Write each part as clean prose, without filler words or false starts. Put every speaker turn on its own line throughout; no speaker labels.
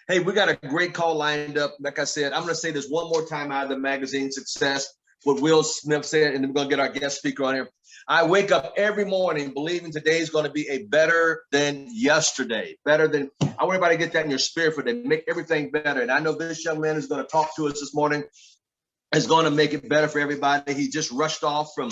Hey, we got a great call lined up. Like I said, I'm going to say this one more time out of the magazine Success, what Will Smith said, and then we're going to get our guest speaker on here. I wake up every morning believing today is going to be a better than yesterday. Better than, I want everybody to get that in your spirit for them, make everything better. And I know this young man is going to talk to us this morning. Is going to make it better for everybody. He just rushed off from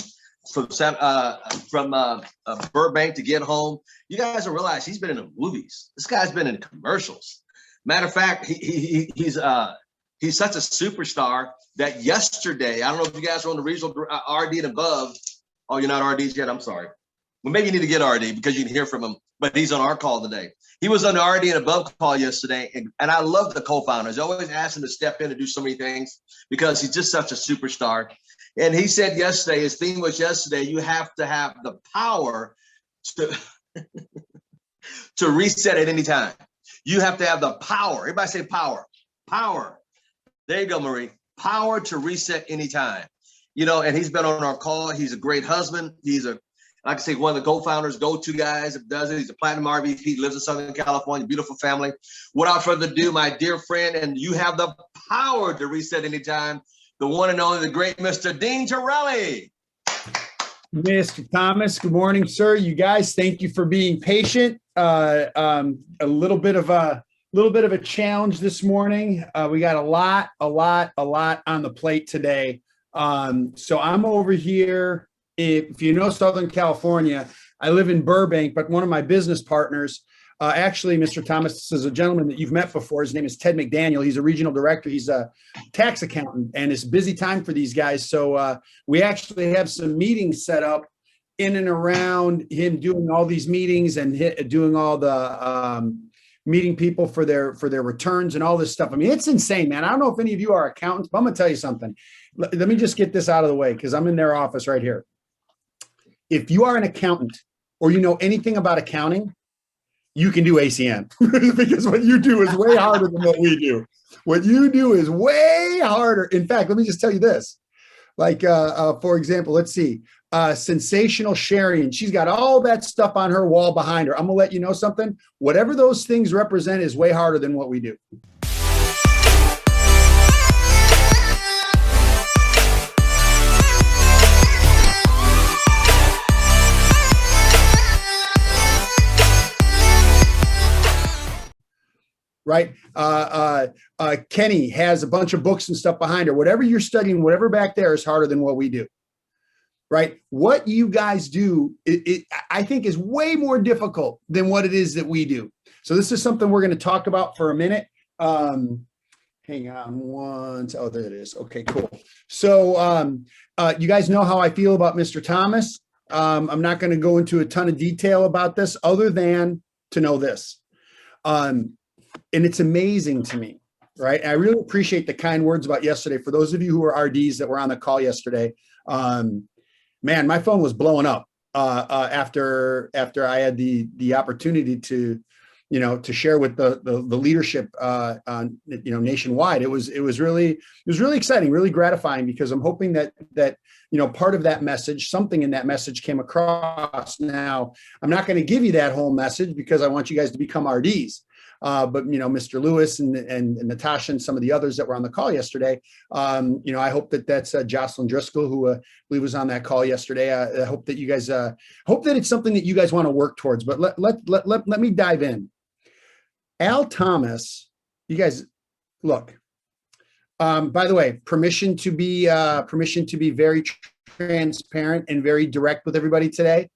Burbank to get home. You guys don't realize he's been in the movies. This guy's been in commercials. Matter of fact, he's such a superstar that yesterday, I don't know if you guys are on the regional RD and above. Oh, you're not RDs yet? I'm sorry. Well, maybe you need to get RD because you can hear from him, but he's on our call today. He was on the RD and above call yesterday, and I love the co-founders. I always ask him to step in and do so many things because he's just such a superstar. And he said yesterday, his theme was yesterday, you have to have the power to, to reset at any time. You have to have the power. Everybody say power. Power. There you go, Marie. Power to reset anytime. You know, and he's been on our call. He's a great husband. He's like I say, one of the co-founders, go-to guys that does it. He's a platinum RVP, lives in Southern California, beautiful family. Without further ado, my dear friend, and you have the power to reset anytime, the one and only, the great Mr. Dean Tarrolly.
Mr. Thomas, good morning, sir. You guys, thank you for being patient. A little bit of a challenge this morning. We got a lot on the plate today. So I'm over here. If you know Southern California, I live in Burbank, but one of my business partners, actually, Mr. Thomas, this is a gentleman that you've met before. His name is Ted McDaniel. He's a regional director. He's a tax accountant, and it's a busy time for these guys. So we actually have some meetings set up in and around him doing all these meetings and doing all the meeting people for their returns and all this stuff. I mean, it's insane, man. I don't know if any of you are accountants, but I'm gonna tell you something. Let me just get this out of the way because I'm in their office right here. If you are an accountant or you know anything about accounting, you can do ACN because what you do is way harder than what we do. What you do is way harder. In fact, let me just tell you this. Like, for example, let's see, sensational sharing. She's got all that stuff on her wall behind her. I'm gonna let you know something. Whatever those things represent is way harder than what we do. Right. Kenny has a bunch of books and stuff behind her. Whatever you're studying, whatever back there is harder than what we do. Right. What you guys do, I think is way more difficult than what it is that we do. So this is something we're going to talk about for a minute. Hang on one. Oh, there it is. Okay, cool. So you guys know how I feel about Mr. Thomas. I'm not going to go into a ton of detail about this other than to know this. And it's amazing to me, right? I really appreciate the kind words about yesterday. For those of you who are RDs that were on the call yesterday, man, my phone was blowing up after I had the opportunity to, to share with the leadership, nationwide. It was really exciting, really gratifying, because I'm hoping that part of that message, something in that message came across. Now, I'm not going to give you that whole message because I want you guys to become RDs. But Mr. Lewis and Natasha and some of the others that were on the call yesterday, I hope that's Jocelyn Driscoll, who I believe was on that call yesterday. I hope that you guys hope that it's something that you guys want to work towards. But let me dive in. Al Thomas, you guys look. By the way, permission to be very transparent and very direct with everybody today.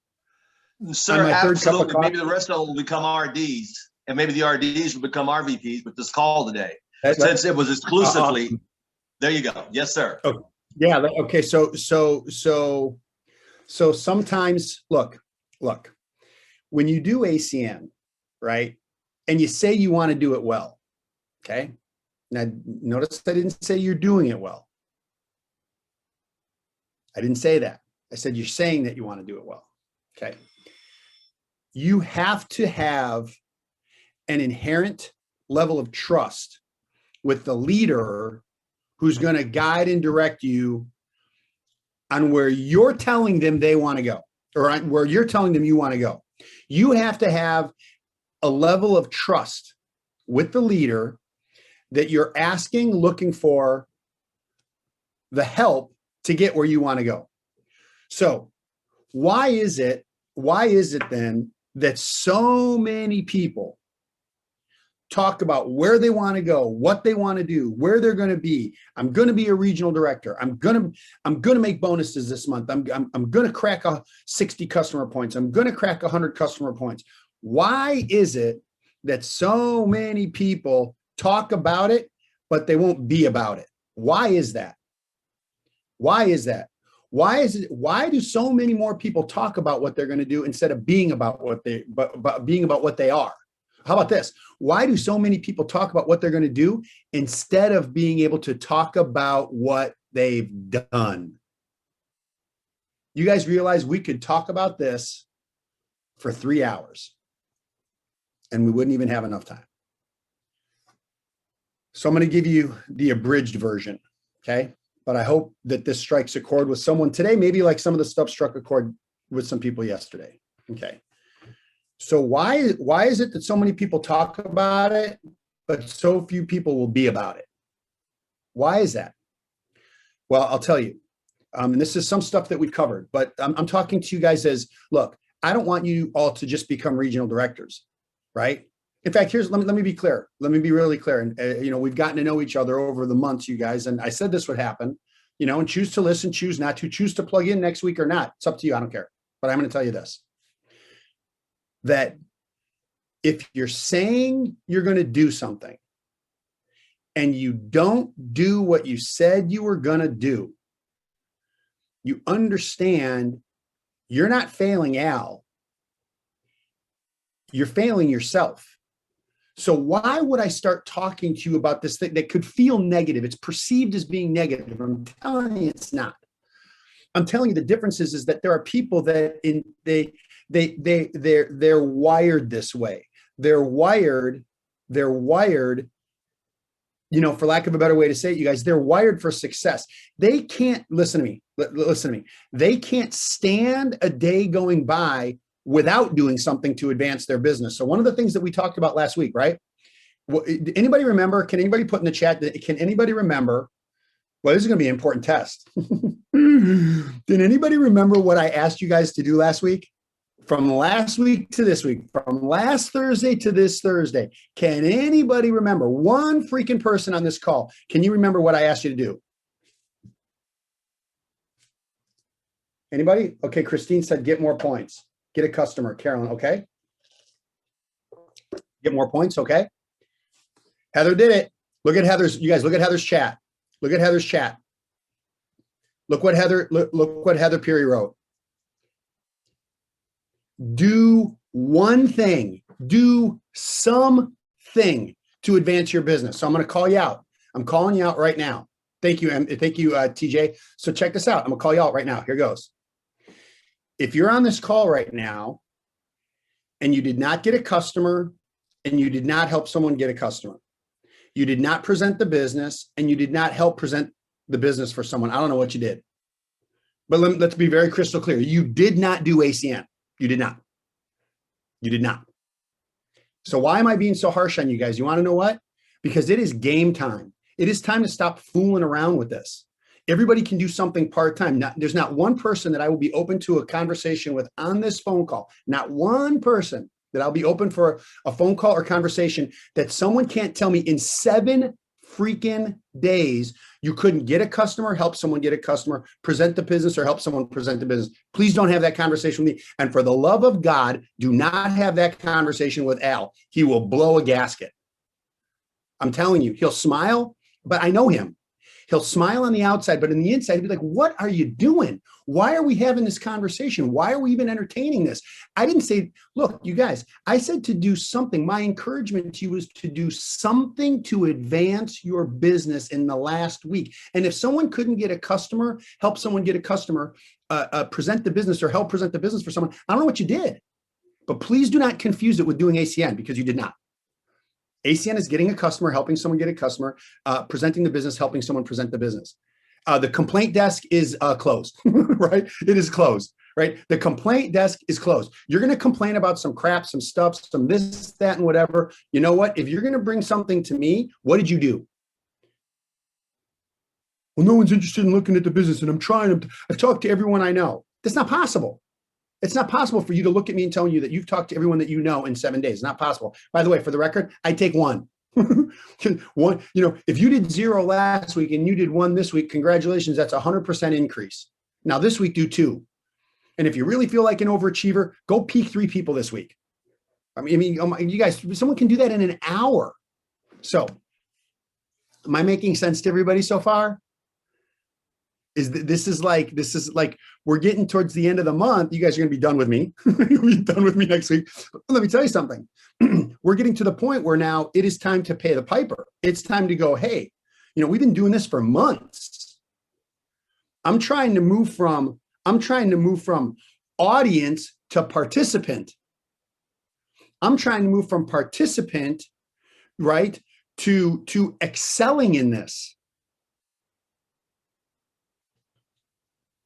Sir, absolutely. Maybe the rest of them will become RDs. And maybe the RDs will become RVPs with this call today. Since it was exclusively, there you go. Yes, sir.
Okay. Yeah. Okay. So sometimes, look, when you do ACN, right, and you say you want to do it well, okay. Now, notice I didn't say you're doing it well. I didn't say that. I said you're saying that you want to do it well. Okay. You have to have an inherent level of trust with the leader who's going to guide and direct you on where you're telling them they want to go, or where you're telling them you want to go. You have to have a level of trust with the leader that you're asking, looking for the help to get where you want to go. So why is it then that so many people talk about where they want to go, what they want to do, where they're going to be? I'm going to be a regional director. I'm going to make bonuses this month. I'm going to crack 60 customer points. I'm going to crack 100 customer points. Why is it that so many people talk about it, but they won't be about it? Why is that? Why is that? Why do so many more people talk about what they're going to do instead of being about what being about what they are? How about this? Why do so many people talk about what they're going to do instead of being able to talk about what they've done? You guys realize we could talk about this for 3 hours and we wouldn't even have enough time. So I'm going to give you the abridged version, okay? But I hope that this strikes a chord with someone today, maybe like some of the stuff struck a chord with some people yesterday, okay? So why is it that so many people talk about it, but so few people will be about it? Why is that? Well, I'll tell you. And this is some stuff that we've covered, but I'm talking to you guys as, look, I don't want you all to just become regional directors, right? In fact, let me be clear. Let me be really clear. And, we've gotten to know each other over the months, you guys. And I said this would happen, and choose to listen, choose not to, choose to plug in next week or not. It's up to you. I don't care. But I'm going to tell you this. That if you're saying you're going to do something and you don't do what you said you were going to do, you understand you're not failing Al. You're failing yourself. So why would I start talking to you about this thing that could feel negative? It's perceived as being negative. I'm telling you it's not. I'm telling you the difference is that there are people that they're wired this way. They're wired, for lack of a better way to say it, you guys, they're wired for success. They can't, listen to me. They can't stand a day going by without doing something to advance their business. So one of the things that we talked about last week, right? Anybody remember? Can anybody put in the chat? Can anybody remember? Well, this is going to be an important test. Did anybody remember what I asked you guys to do last week? From last week to this week, from last Thursday to this Thursday. Can anybody remember? One freaking person on this call. Can you remember what I asked you to do? Anybody? Okay, Christine said get more points. Get a customer. Carolyn, okay. Get more points, okay. Heather did it. Look at Heather's, you guys, look at Heather's chat. Look at Heather's chat. Look what Heather Peary wrote. Do one thing, do something to advance your business. So I'm going to call you out. I'm calling you out right now. Thank you. Thank you, TJ. So check this out. I'm going to call you out right now. Here goes. If you're on this call right now and you did not get a customer and you did not help someone get a customer, you did not present the business and you did not help present the business for someone, I don't know what you did. But let's be very crystal clear. You did not do ACN. You did not. You did not. So why am I being so harsh on you guys? You want to know what? Because it is game time. It is time to stop fooling around with this. Everybody can do something part-time. There's not one person that I will be open to a conversation with on this phone call. Not one person that I'll be open for a phone call or conversation that someone can't tell me in 7 freaking days you couldn't get a customer, help someone get a customer, present the business, or help someone present the business. Please don't have that conversation with me. And for the love of God, do not have that conversation with Al. He will blow a gasket. I'm telling you, he'll smile, but I know him. He'll smile on the outside, but in the inside, he'll be like, what are you doing? Why are we having this conversation? Why are we even entertaining this? I didn't say, look, you guys, I said to do something. My encouragement to you is to do something to advance your business in the last week. And if someone couldn't get a customer, help someone get a customer, present the business or help present the business for someone, I don't know what you did, but please do not confuse it with doing ACN because you did not. ACN is getting a customer, helping someone get a customer, presenting the business, helping someone present the business. The complaint desk is closed, right? It is closed, right? The complaint desk is closed. You're going to complain about some crap, some stuff, some this, that, and whatever. You know what? If you're going to bring something to me, what did you do? Well, no one's interested in looking at the business, and I'm trying. I've talked to everyone I know. That's not possible. It's not possible for you to look at me and tell you that you've talked to everyone that you know in 7 days. It's not possible. By the way, for the record, I take one. One, if you did 0 last week and you did 1 this week, congratulations. That's 100% increase. Now this week, do 2. And if you really feel like an overachiever, go peak 3 people this week. I mean, you guys, someone can do that in an hour. So, am I making sense to everybody so far? This is like we're getting towards the end of the month. You guys are going to be done with me. You'll be done with me next week. Let me tell you something. We're getting to the point where now it is time to pay the piper. It's time to go, hey, we've been doing this for months. I'm trying to move from audience to participant. I'm trying to move from participant, right, to excelling in this.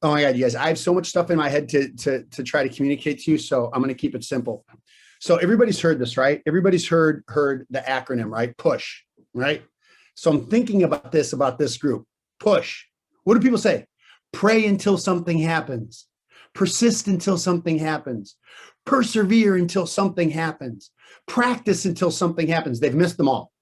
Oh my God, you guys, I have so much stuff in my head to try to communicate to you. So I'm going to keep it simple. So everybody's heard this, right? Everybody's heard the acronym, right? PUSH, right? So I'm thinking about this group. PUSH. What do people say? Pray until something happens. Persist until something happens. Persevere until something happens. Practice until something happens. They've missed them all.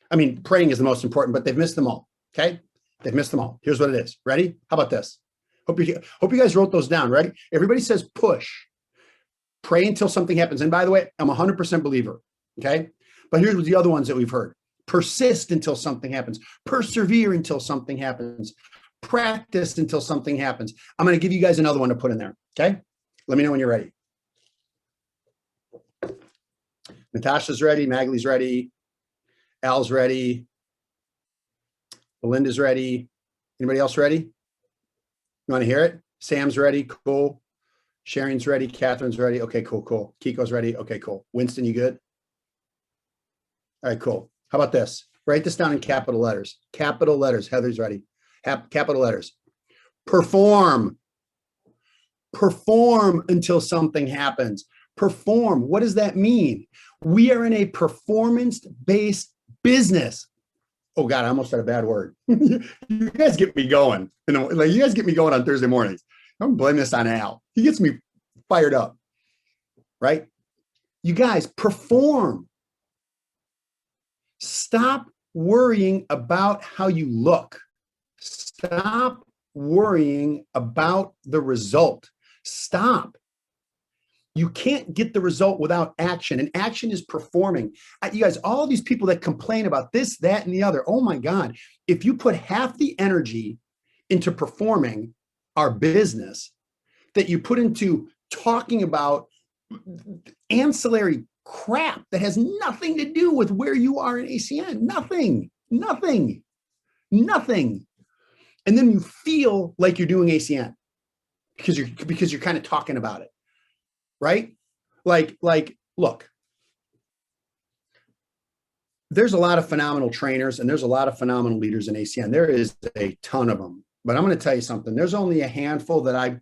I mean, praying is the most important, but they've missed them all. Okay? They've missed them all. Here's what it is. Ready? How about this? Hope you guys wrote those down. Ready? Everybody says push. Pray until something happens. And by the way, I'm 100% believer. Okay? But here's the other ones that we've heard. Persist until something happens. Persevere until something happens. Practice until something happens. I'm going to give you guys another one to put in there. Okay? Let me know when you're ready. Natasha's ready. Magley's ready. Al's ready. Belinda's ready. Anybody else ready? You want to hear it? Sam's ready. Cool. Sharon's ready. Catherine's ready. Okay, cool. Kiko's ready. Okay, cool. Winston, you good? All right, cool. How about this? Write this down in capital letters. Capital letters. Heather's ready. Capital letters. Perform. Perform until something happens. Perform. What does that mean? We are in a performance-based business. Oh God, I almost said a bad word. You guys get me going. You guys get me going on Thursday mornings. I'm blaming this on Al. He gets me fired up, right? You guys perform. Stop worrying about how you look. Stop worrying about the result. Stop. You can't get the result without action, and action is performing. You guys, all these people that complain about this, that, and the other, oh my God, if you put half the energy into performing our business that you put into talking about ancillary crap that has nothing to do with where you are in ACN, nothing. And then you feel like you're doing ACN because you're kind of talking about it. Right? Like, look, there's a lot of phenomenal trainers and there's a lot of phenomenal leaders in ACN. There is a ton of them, but I'm going to tell you something. There's only a handful that I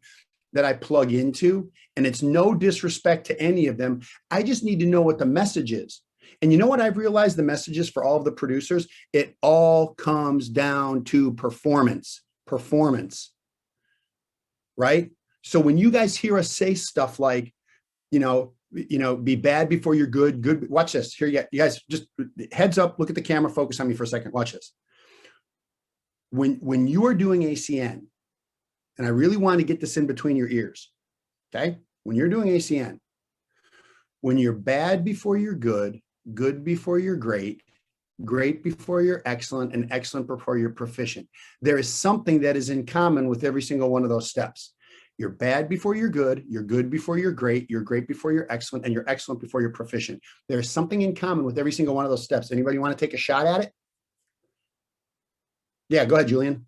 plug into, and it's no disrespect to any of them. I just need to know what the message is. And you know what I've realized the message is for all of the producers? It all comes down to performance, right? So when you guys hear us say stuff like, be bad before you're good. Good. Watch this. Here, you guys, just heads up. Look at the camera. Focus on me for a second. Watch this. When you are doing ACN, and I really want to get this in between your ears. Okay. When you're doing ACN, when you're bad before you're good before you're great before you're excellent, and excellent before you're proficient, there is something that is in common with every single one of those steps. You're bad before you're good before you're great before you're excellent, and you're excellent before you're proficient. There's something in common with every single one of those steps. Anybody want to take a shot at it? Yeah, go ahead, Julian.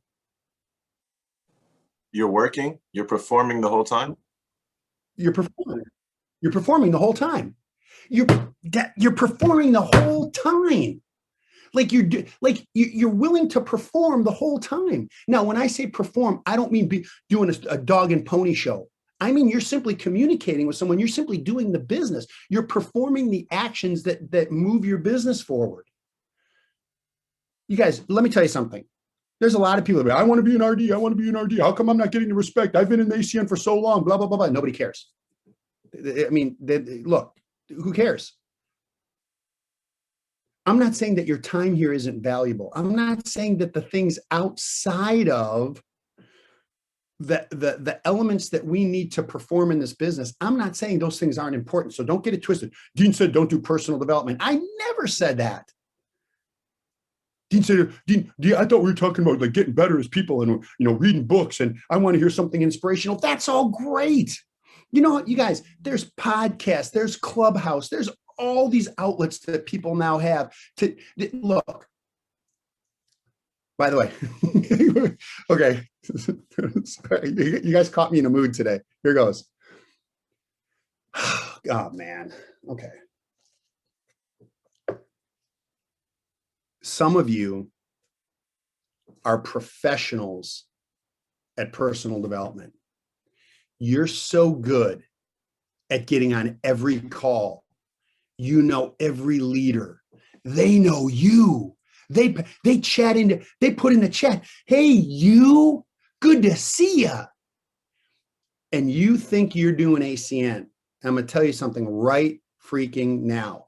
You're working, you're performing the whole time?
You're performing the whole time. You're performing the whole time. You're willing to perform the whole time. Now, when I say perform, I don't mean doing a dog and pony show. I mean, you're simply communicating with someone. You're simply doing the business. You're performing the actions that move your business forward. You guys, let me tell you something. There's a lot of people that I want to be an RD. I want to be an RD. How come I'm not getting the respect? I've been in the ACN for so long, blah, blah, blah, blah. Nobody cares. I mean, look, who cares? I'm not saying that your time here isn't valuable. I'm not saying that the things outside of the elements that we need to perform in this business, I'm not saying those things aren't important. So don't get it twisted. Dean said, don't do personal development. I never said that. Dean said, Dean, I thought we were talking about like getting better as people and, reading books, and I want to hear something inspirational. That's all great. You know what, you guys, there's podcasts, there's Clubhouse, there's all these outlets that people now have to look. By the way, okay. Sorry, you guys caught me in a mood today. Here goes. Oh, man. Okay. Some of you are professionals at personal development. You're so good at getting on every call. You know every leader. They know you. They chat into, they put in the chat, hey, you, good to see ya. And you think you're doing ACN. I'm going to tell you something right freaking now.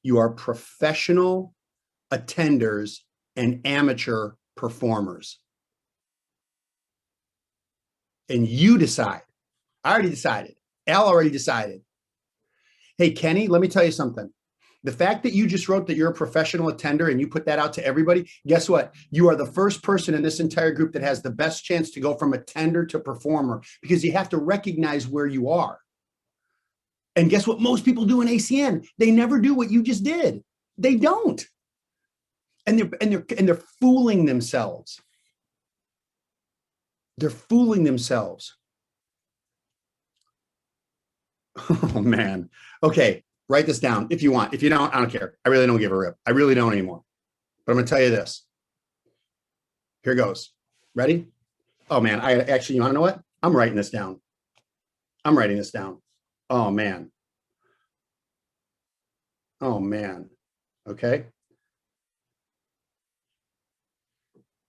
You are professional attenders and amateur performers. And you decide. I already decided. Al already decided. Hey, Kenny, let me tell you something. The fact that you just wrote that you're a professional attender and you put that out to everybody, guess what? You are the first person in this entire group that has the best chance to go from attender to performer, because you have to recognize where you are. And guess what most people do in ACN? They never do what you just did. They don't. And they're fooling themselves. They're fooling themselves. Oh, man. Okay. Write this down if you want. If you don't, I don't care. I really don't give a rip. I really don't anymore. But I'm going to tell you this. Here goes. Ready? Oh, man. You want to know what? I'm writing this down. I'm writing this down. Oh, man. Oh, man. Okay.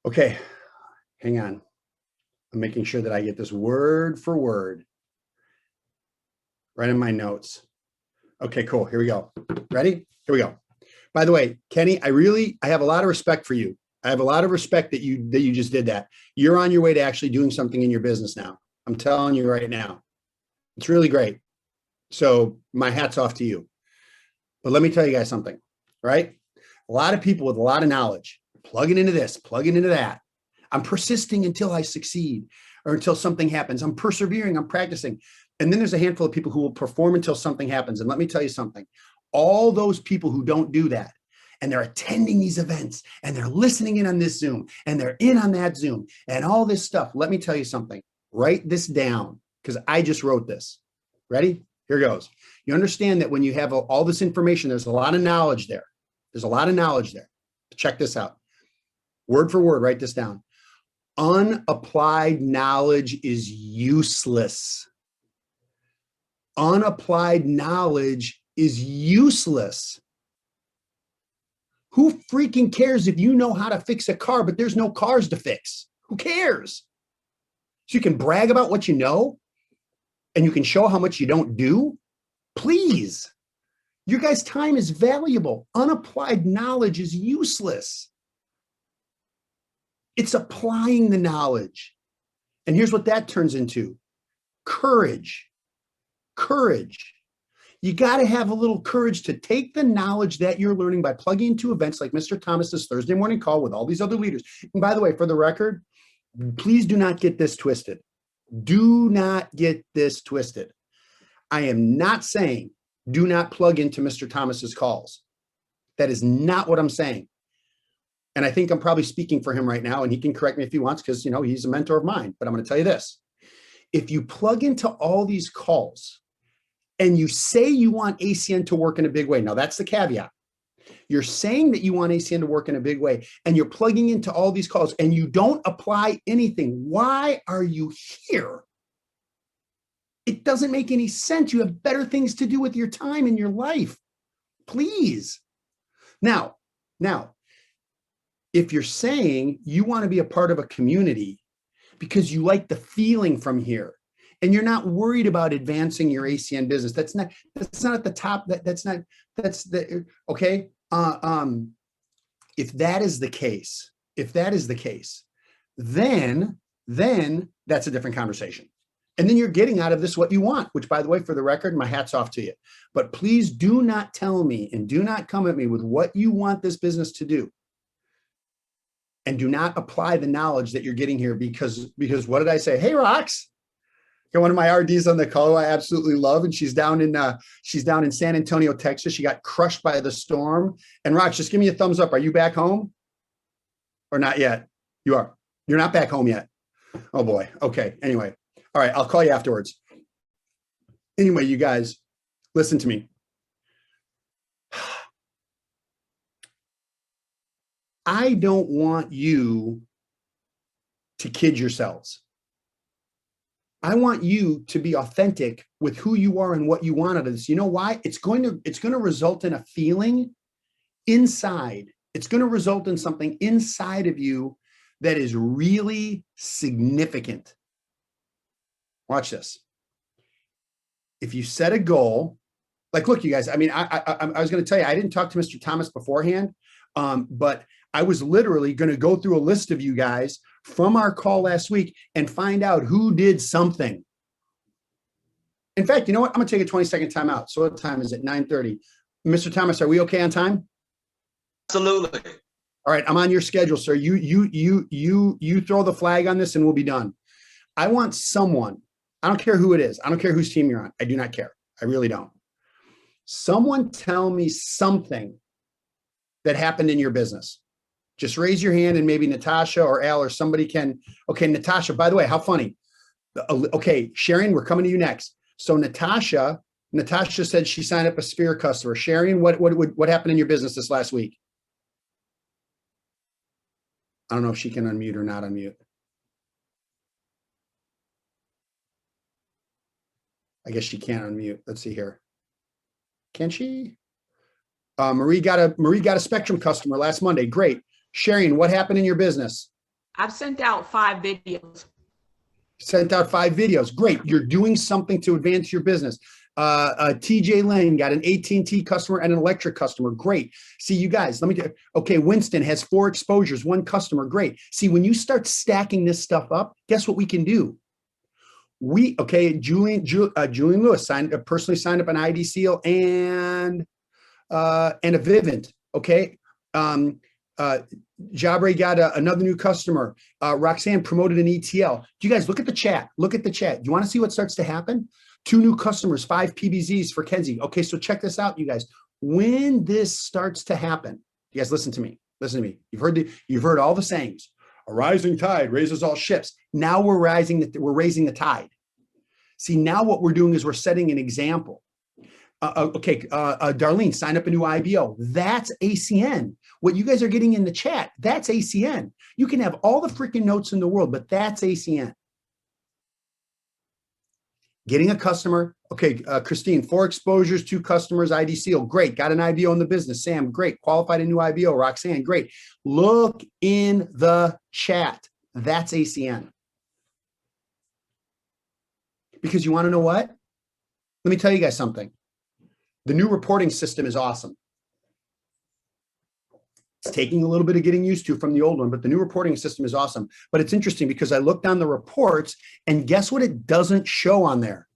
Okay. Hang on. I'm making sure that I get this word for word right in my notes. Okay, cool. Here we go. Ready? Here we go. By the way, Kenny, I have a lot of respect for you. I have a lot of respect that you just did that. You're on your way to actually doing something in your business now. I'm telling you right now. It's really great. So my hat's off to you. But let me tell you guys something, right? A lot of people with a lot of knowledge, plugging into this, plugging into that. I'm persisting until I succeed or until something happens. I'm persevering, I'm practicing. And then there's a handful of people who will perform until something happens. And let me tell you something, all those people who don't do that, and they're attending these events and they're listening in on this Zoom and they're in on that Zoom and all this stuff. Let me tell you something, write this down because I just wrote this. Ready? Here goes. You understand that when you have all this information, there's a lot of knowledge there. There's a lot of knowledge there. Check this out. Word for word, write this down. Unapplied knowledge is useless. Unapplied knowledge is useless. Who freaking cares if you know how to fix a car, but there's no cars to fix? Who cares? So you can brag about what you know and you can show how much you don't do? Please. Your guys' time is valuable. Unapplied knowledge is useless. It's applying the knowledge. And here's what that turns into. Courage. Courage. You got to have a little courage to take the knowledge that you're learning by plugging into events like Mr. Thomas's Thursday morning call with all these other leaders. And by the way, for the record, please do not get this twisted. Do not get this twisted. I am not saying do not plug into Mr. Thomas's calls. That is not what I'm saying. And I think I'm probably speaking for him right now, and he can correct me if he wants because, he's a mentor of mine. But I'm going to tell you this. If you plug into all these calls and you say you want ACN to work in a big way, now that's the caveat. You're saying that you want ACN to work in a big way, and you're plugging into all these calls and you don't apply anything. Why are you here? It doesn't make any sense. You have better things to do with your time in your life. Please. Now, if you're saying you want to be a part of a community because you like the feeling from here and you're not worried about advancing your ACN business, that's not at the top. Okay. If that is the case, then that's a different conversation. And then you're getting out of this what you want, which, by the way, for the record, my hat's off to you. But please do not tell me and do not come at me with what you want this business to do. And do not apply the knowledge that you're getting here because what did I say? Hey, Rox. Got one of my RDs on the call who I absolutely love, and she's down in San Antonio, Texas. She got crushed by the storm. And Rox, just give me a thumbs up. Are you back home or not yet? You are. You're not back home yet. Oh boy. Okay. Anyway. All right. I'll call you afterwards. Anyway, you guys, listen to me. I don't want you to kid yourselves. I want you to be authentic with who you are and what you want out of this. You know why? It's going to result in a feeling inside. It's going to result in something inside of you that is really significant. Watch this. If you set a goal, like, look, you guys, I mean, I was going to tell you, I didn't talk to Mr. Thomas beforehand, but I was literally going to go through a list of you guys from our call last week and find out who did something. In fact, you know what? I'm going to take a 20-second time out. So what time is it? 9:30. Mr. Thomas, are we okay on time?
Absolutely.
All right. I'm on your schedule, sir. You throw the flag on this and we'll be done. I want someone, I don't care who it is. I don't care whose team you're on. I do not care. I really don't. Someone tell me something that happened in your business. Just raise your hand and maybe Natasha or Al or somebody can. Okay, Natasha, by the way, how funny. Okay, Sharon, we're coming to you next. So Natasha said she signed up a Sphere customer. Sharon, what happened in your business this last week? I don't know if she can unmute or not unmute. I guess she can't unmute. Let's see here. Can she? Marie got a Spectrum customer last Monday. Great. Sharon, what happened in your business?
I've sent out 5 videos.
Sent out 5 videos. Great. You're doing something to advance your business. TJ Lane got an AT&T customer and an electric customer. Great. See, you guys, okay, Winston has 4 exposures, 1 customer. Great. See, when you start stacking this stuff up, guess what we can do? Julian Lewis personally signed up an ID Seal and a Vivint. Okay. Jabre got another new customer. Roxanne promoted an ETL. Do you guys look at the chat? Look at the chat. You want to see what starts to happen? 2 new customers, 5 PBZs for Kenzie. Okay, so check this out, you guys. When this starts to happen, you guys listen to me. Listen to me. You've heard all the sayings. A rising tide raises all ships. Now we're raising the tide. See, now what we're doing is we're setting an example. Darlene, sign up a new IBO. That's ACN. What you guys are getting in the chat, that's ACN. You can have all the freaking notes in the world, but that's ACN. Getting a customer. Okay, Christine, 4 exposures, 2 customers, ID Seal. Great. Got an IBO in the business. Sam, great. Qualified a new IBO. Roxanne, great. Look in the chat. That's ACN. Because you want to know what? Let me tell you guys something. The new reporting system is awesome. It's taking a little bit of getting used to from the old one, but the new reporting system is awesome. But it's interesting because I looked on the reports and guess what it doesn't show on there?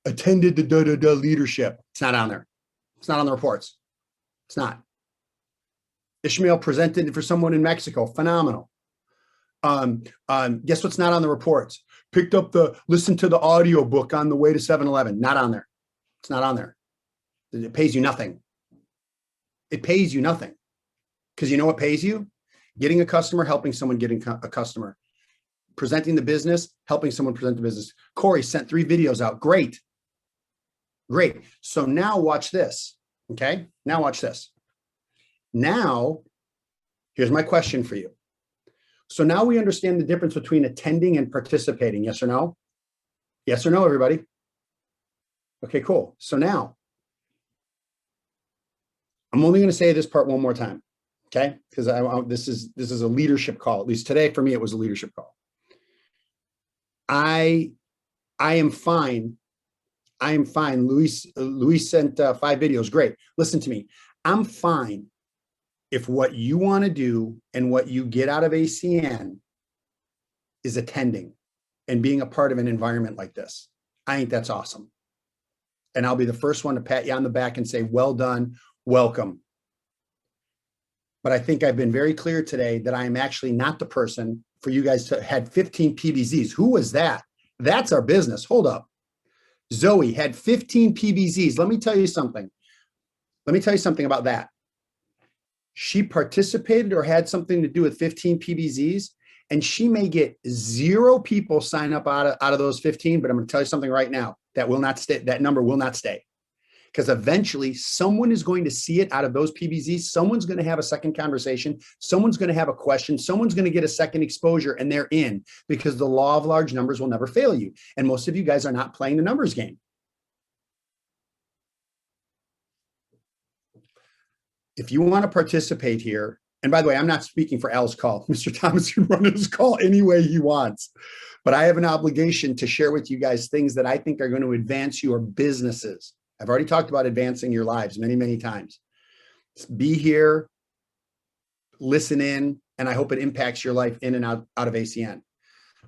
Attended the leadership. It's not on there. It's not on the reports. It's not. Ishmael presented for someone in Mexico. Phenomenal. Guess what's not on the reports? Listen to the audio book on the way to 7-Eleven. Not on there. It's not on there. It pays you nothing. It pays you nothing. Because you know what pays you? Getting a customer, helping someone getting a customer. Presenting the business, helping someone present the business. Corey sent 3 videos out. Great. Great. So now watch this. Okay? Now watch this. Now, here's my question for you. So now we understand the difference between attending and participating. Yes or no? Yes or no, everybody? Okay, cool. So now I'm only going to say this part one more time. Okay. Because this is a leadership call. At least today for me, it was a leadership call. I am fine. I am fine. Luis sent 5 videos. Great. Listen to me. I'm fine if what you want to do and what you get out of ACN is attending and being a part of an environment like this. I think that's awesome. And I'll be the first one to pat you on the back and say, well done, welcome. But I think I've been very clear today that I am actually not the person for you guys to had 15 PBZs. Who was that? That's our business. Hold up. Zoe had 15 PBZs. Let me tell you something. Let me tell you something about that. She participated or had something to do with 15 PBZs, and she may get 0 people sign up out of those 15, but I'm going to tell you something right now. That will not stay. That number will not stay. Because eventually someone is going to see it out of those PBZs. Someone's going to have a second conversation. Someone's going to have a question. Someone's going to get a second exposure, and they're in, because the law of large numbers will never fail you. And most of you guys are not playing the numbers game. If you want to participate here, and by the way, I'm not speaking for Al's call. Mr. Thomas can run his call any way he wants. But I have an obligation to share with you guys things that I think are going to advance your businesses. I've already talked about advancing your lives many, many times. Be here, listen in, and I hope it impacts your life in and out of ACN.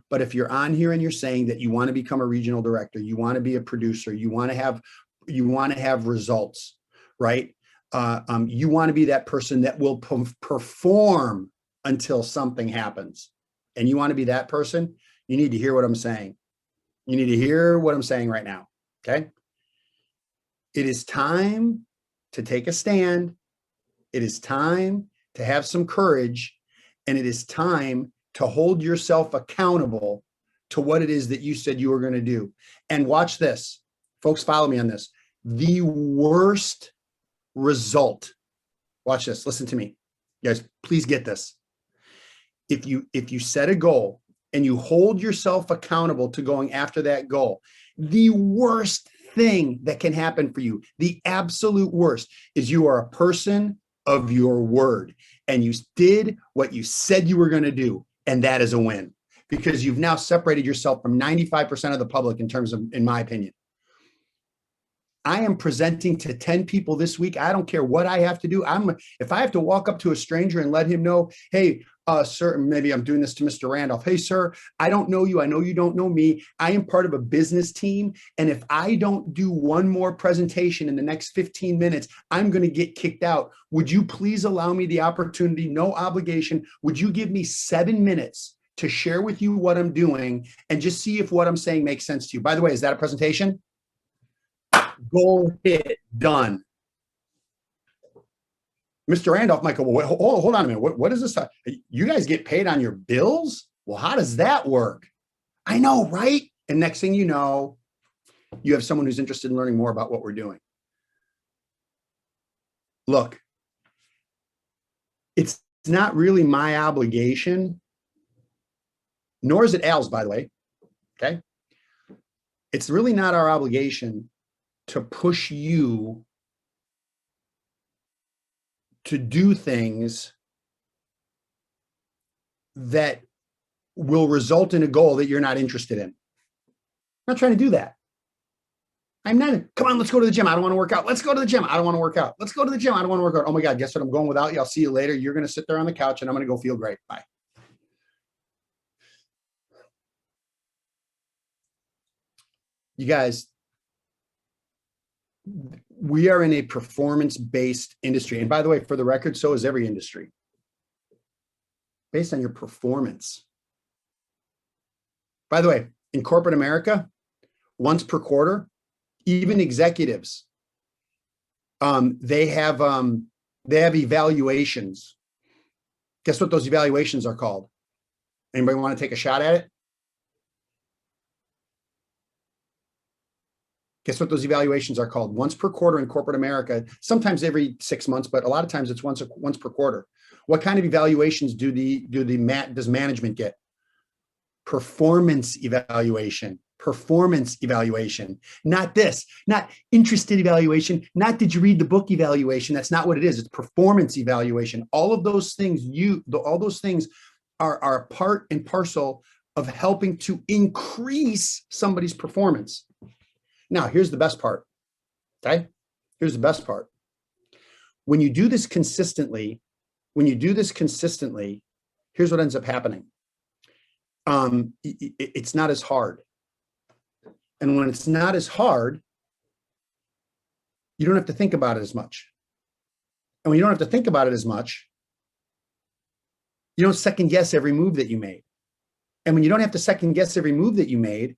But if you're on here and you're saying that you want to become a regional director, you want to be a producer, you want to have results, right? You want to be that person that will perform until something happens. And you want to be that person, you need to hear what I'm saying. You need to hear what I'm saying right now, okay? It is time to take a stand. It is time to have some courage, and it is time to hold yourself accountable to what it is that you said you were going to do. And watch this, folks, follow me on this. The worst result, watch this, listen to me. You guys, please get this. If you set a goal and you hold yourself accountable to going after that goal, the worst thing that can happen for you, the absolute worst, is you are a person of your word, and you did what you said you were going to do, and that is a win, because you've now separated yourself from 95% of the public in terms of, in my opinion. I am presenting to 10 people this week. I don't care what I have to do. If I have to walk up to a stranger and let him know, hey, sir, maybe I'm doing this to Mr. Randolph. Hey, sir, I don't know you. I know you don't know me. I am part of a business team. And if I don't do one more presentation in the next 15 minutes, I'm going to get kicked out. Would you please allow me the opportunity? No obligation. Would you give me 7 minutes to share with you what I'm doing and just see if what I'm saying makes sense to you? By the way, is that a presentation? Goal hit, done. Mr. Randolph might go, well, hold on a minute. What is this? You guys get paid on your bills? Well, how does that work? I know, right? And next thing you know, you have someone who's interested in learning more about what we're doing. Look, it's not really my obligation, nor is it Al's, by the way. Okay. It's really not our obligation to push you to do things that will result in a goal that you're not interested in. I'm not trying to do that. I'm not, come on, let's go to the gym. I don't want to work out. Let's go to the gym. I don't want to work out. Let's go to the gym. I don't want to work out. Oh my God, guess what? I'm going without you. I'll see you later. You're going to sit there on the couch and I'm going to go feel great. Bye. You guys, we are in a performance-based industry. And by the way, for the record, so is every industry. Based on your performance. By the way, in corporate America, once per quarter, even executives, they have evaluations. Guess what those evaluations are called? Anybody want to take a shot at it? Guess what those evaluations are called? Once per quarter in corporate America, sometimes every 6 months, but a lot of times it's once per quarter. What kind of evaluations does management get? Performance evaluation. performance evaluation, not this, not interested evaluation, not did you read the book evaluation. That's not what it is. It's performance evaluation. All of those things, all those things are part and parcel of helping to increase somebody's performance. Now, here's the best part. Okay. Here's the best part. When you do this consistently, here's what ends up happening. It's not as hard. And when it's not as hard, you don't have to think about it as much. And when you don't have to think about it as much, you don't second guess every move that you made. And when you don't have to second guess every move that you made,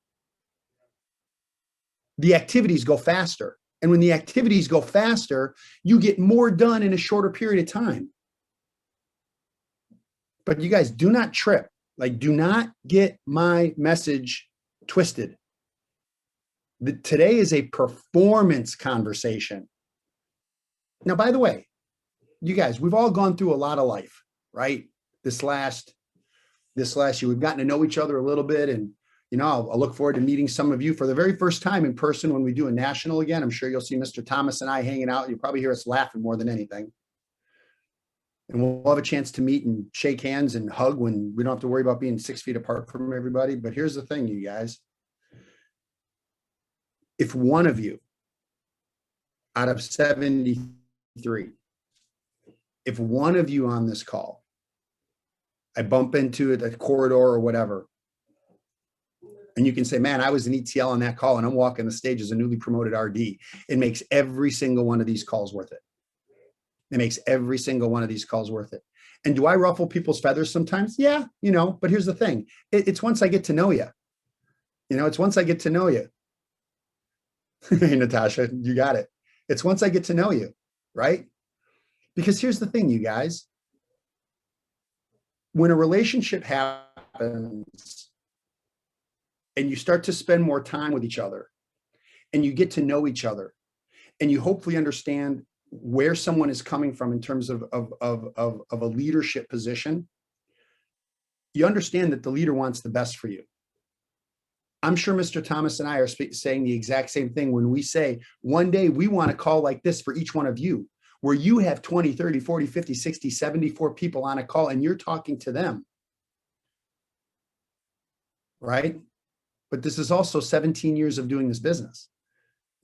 the activities go faster. And when the activities go faster, you get more done in a shorter period of time. But you guys do not trip. Like, do not get my message twisted. Today is a performance conversation. Now, by the way, you guys, we've all gone through a lot of life, right? This last year, we've gotten to know each other a little bit. And, you know, I'll look forward to meeting some of you for the very first time in person when we do a national again. I'm sure you'll see Mr. Thomas and I hanging out. You'll probably hear us laughing more than anything. And we'll have a chance to meet and shake hands and hug when we don't have to worry about being 6 feet apart from everybody. But here's the thing, you guys. If one of you out of 73, if one of you on this call, I bump into it, a corridor or whatever, and you can say, man, I was an ETL on that call and I'm walking the stage as a newly promoted RD. It makes every single one of these calls worth it. It makes every single one of these calls worth it. And do I ruffle people's feathers sometimes? Yeah, you know, but here's the thing. It's once I get to know you. You know, it's once I get to know you. Hey, Natasha, you got it. It's once I get to know you, right? Because here's the thing, you guys. When a relationship happens and you start to spend more time with each other and you get to know each other and you hopefully understand where someone is coming from in terms of a leadership position, you understand that the leader wants the best for you. I'm sure Mr. Thomas and I are saying the exact same thing when we say, one day we want a call like this for each one of you, where you have 20, 30, 40, 50, 60, 74 people on a call and you're talking to them, right? But this is also 17 years of doing this business.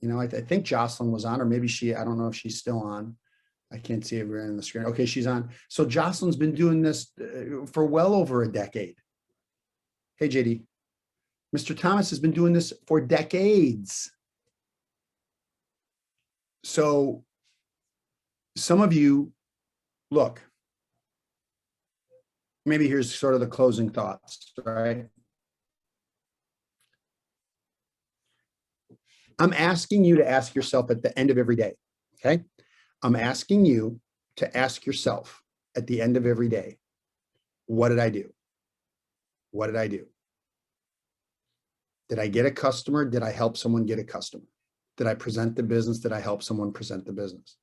You know, I think Jocelyn was on, or maybe I don't know if she's still on. I can't see her on the screen. Okay, she's on. So Jocelyn's been doing this for well over a decade. Hey, JD. Mr. Thomas has been doing this for decades. So some of you, look, maybe here's sort of the closing thoughts, right? I'm asking you to ask yourself at the end of every day, okay? I'm asking you to ask yourself at the end of every day, what did I do? What did I do? Did I get a customer? Did I help someone get a customer? Did I present the business? Did I help someone present the business?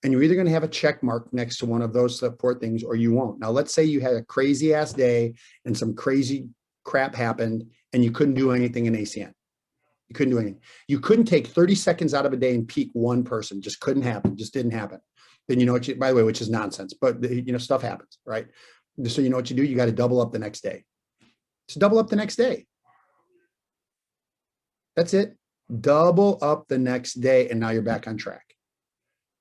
And you're either going to have a check mark next to one of those support things or you won't. Now, let's say you had a crazy ass day and some crazy crap happened and you couldn't do anything in ACN. You couldn't do anything. You couldn't take 30 seconds out of a day and peak one person. Just couldn't happen. Just didn't happen. Then you know what by the way, which is nonsense, but you know, stuff happens, right? So you know what you do? You got to double up the next day. Just double up the next day. That's it. Double up the next day. And now you're back on track.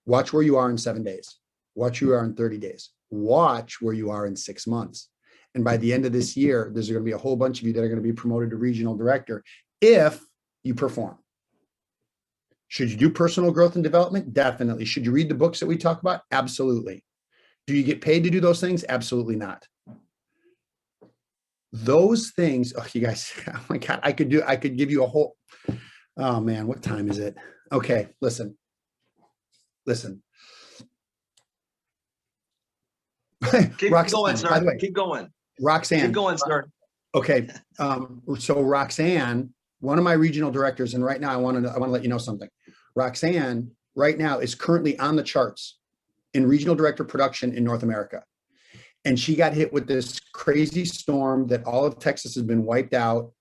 Watch where you are in 7 days. Watch where you are in 30 days. Watch where you are in 6 months. And by the end of this year, there's going to be a whole bunch of you that are going to be promoted to regional director if you perform. Should you do personal growth and development? Definitely. Should you read the books that we talk about? Absolutely. Do you get paid to do those things? Absolutely not. Those things, oh, you guys, oh my God, I could give you a whole, oh man, what time is it? Okay, listen.
Keep
Roxanne,
going, sir.
by the way,
Keep going.
Roxanne.
Keep going, sir.
Okay. So Roxanne, one of my regional directors, and right now I want to let you know something. Roxanne right now is currently on the charts in regional director production in North America. And she got hit with this crazy storm that all of Texas has been wiped out.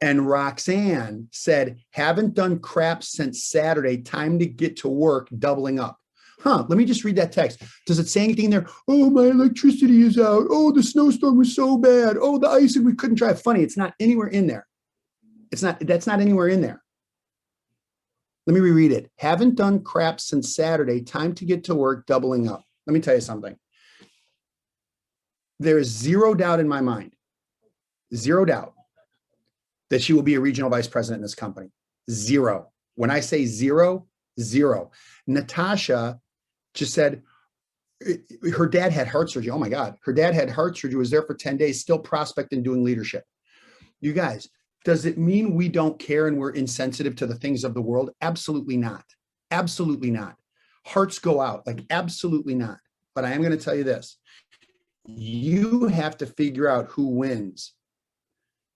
And Roxanne said, haven't done crap since Saturday. Time to get to work, doubling up. Let me just read that text. Does it say anything there? Oh, my electricity is out. Oh, the snowstorm was so bad. Oh, the ice, and we couldn't drive. Funny, it's not anywhere in there. That's not anywhere in there. Let me reread it. Haven't done crap since Saturday. Time to get to work, doubling up. Let me tell you something. There is zero doubt in my mind, zero doubt, that she will be a regional vice president in this company. Zero. When I say zero, zero. Natasha just said her dad had heart surgery. Oh my God. Her dad had heart surgery, was there for 10 days, still prospecting, doing leadership. You guys, does it mean we don't care and we're insensitive to the things of the world? Absolutely not. Absolutely not. Hearts go out, like absolutely not. But I am going to tell you this. You have to figure out who wins.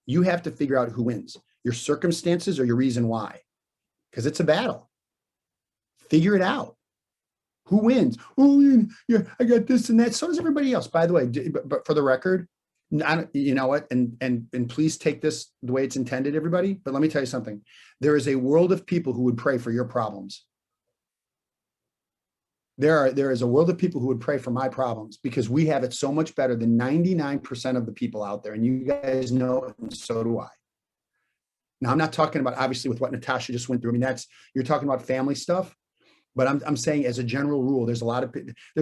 You have to figure out who wins, your circumstances or your reason why, because it's a battle. Figure it out. Who wins? Oh, yeah, I got this and that. So does everybody else, by the way. But for the record, you know what? And please take this the way it's intended, everybody. But let me tell you something. There is a world of people who would pray for your problems. There is a world of people who would pray for my problems, because we have it so much better than 99% of the people out there. And you guys know it, and so do I. Now, I'm not talking about obviously with what Natasha just went through. I mean, you're talking about family stuff, but I'm saying as a general rule, there's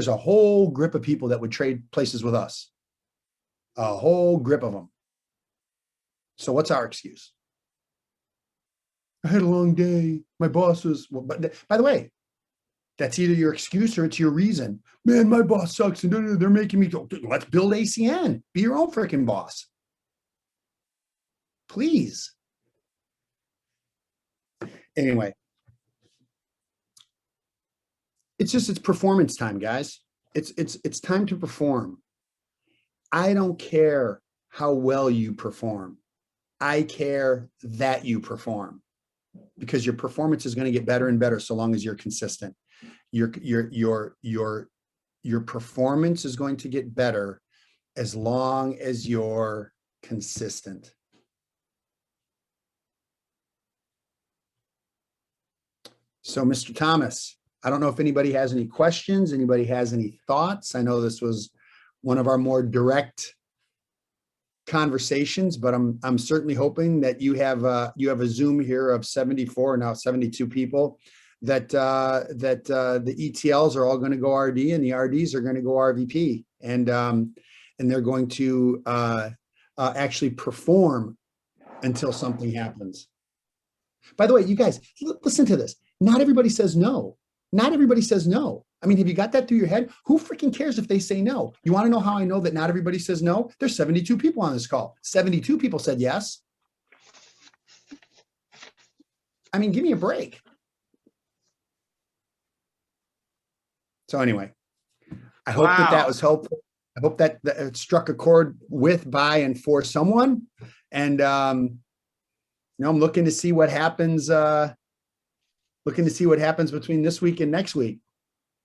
a whole grip of people that would trade places with us, a whole grip of them. So what's our excuse? I had a long day. My boss was, well, but by the way, that's either your excuse or it's your reason. Man, my boss sucks and they're making me go. Let's build ACN. Be your own freaking boss. Please. Anyway, it's performance time, guys. It's time to perform. I don't care how well you perform. I care that you perform, because your performance is going to get better and better so long as you're consistent. Your performance is going to get better as long as you're consistent. So, Mr. Thomas, I don't know if anybody has any questions, anybody has any thoughts. I know this was one of our more direct conversations, but I'm certainly hoping that you have a Zoom here of 74, now 72 people, that the ETLs are all going to go RD and the RDs are going to go RVP, and they're going to actually perform until something happens. By the way, you guys, listen to this. Not everybody says no. Not everybody says no. I mean, have you got that through your head? Who freaking cares if they say no? You want to know how I know that not everybody says no? There's 72 people on this call. 72 people said yes. I mean, give me a break. So anyway, I hope that was helpful. I hope that it struck a chord with, by, and for someone. And, I'm looking to see what happens. Looking to see what happens between this week and next week.